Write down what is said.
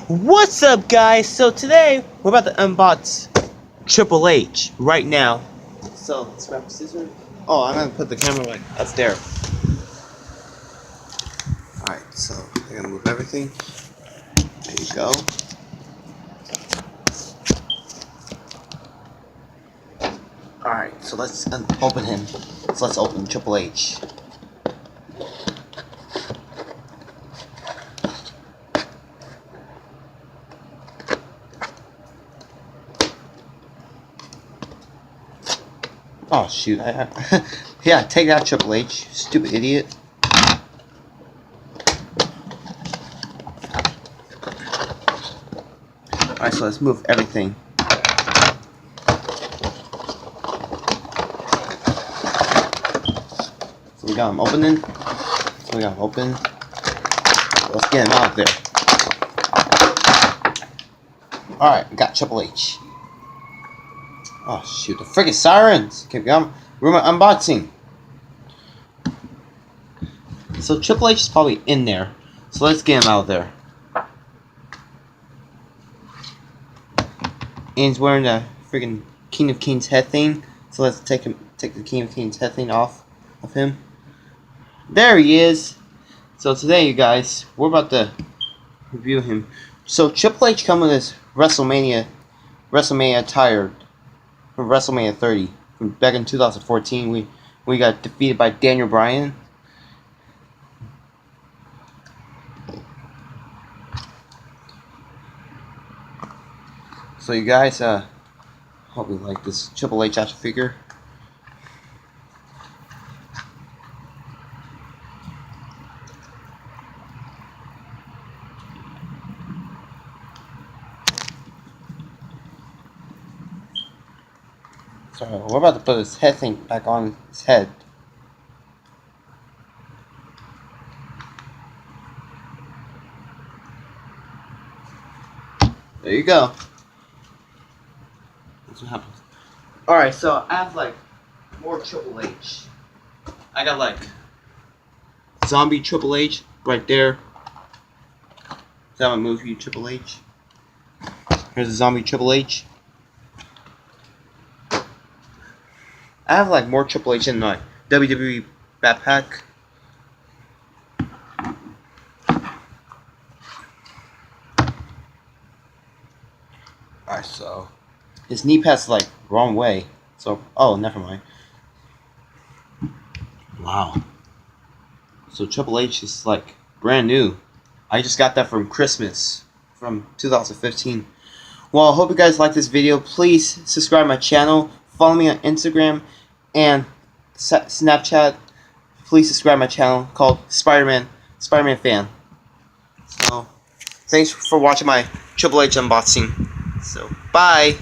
What's up, guys? So today we're about to unbox Triple H right now. So let's grab the scissors. Oh, I'm gonna put the camera like that's there. Alright, so I'm gonna move everything. There you go. Alright, so let's open him. So let's open Triple H. Oh shoot! Yeah, take that, Triple H, stupid idiot. Alright, so let's move everything. So we got him opening. Let's get him out of there. Alright, we got Triple H. Oh shoot, the freaking sirens! Okay, we're unboxing. So Triple H is probably in there. So let's get him out of there. And he's wearing the freaking King of Kings head thing. So let's take the King of Kings head thing off of him. There he is. So today, you guys, we're about to review him. So Triple H come with his WrestleMania attire from WrestleMania 30 from back in 2014. We got defeated by Daniel Bryan. So you guys, hope you like this Triple H action figure. So we're about to put his head thing back on his head. There you go. That's what happens. Alright, so I have like more Triple H. I got like zombie Triple H right there. Is that my movie, Triple H? Here's a zombie Triple H. I have like more Triple H in my WWE backpack. Alright, so his knee pad's like wrong way. So, oh, never mind. Wow. So Triple H is like brand new. I just got that from Christmas from 2015. Well, I hope you guys like this video. Please subscribe my channel. Follow me on Instagram and Snapchat. Please subscribe my channel called Spider-Man Fan. So, thanks for watching my Triple H unboxing. So, bye.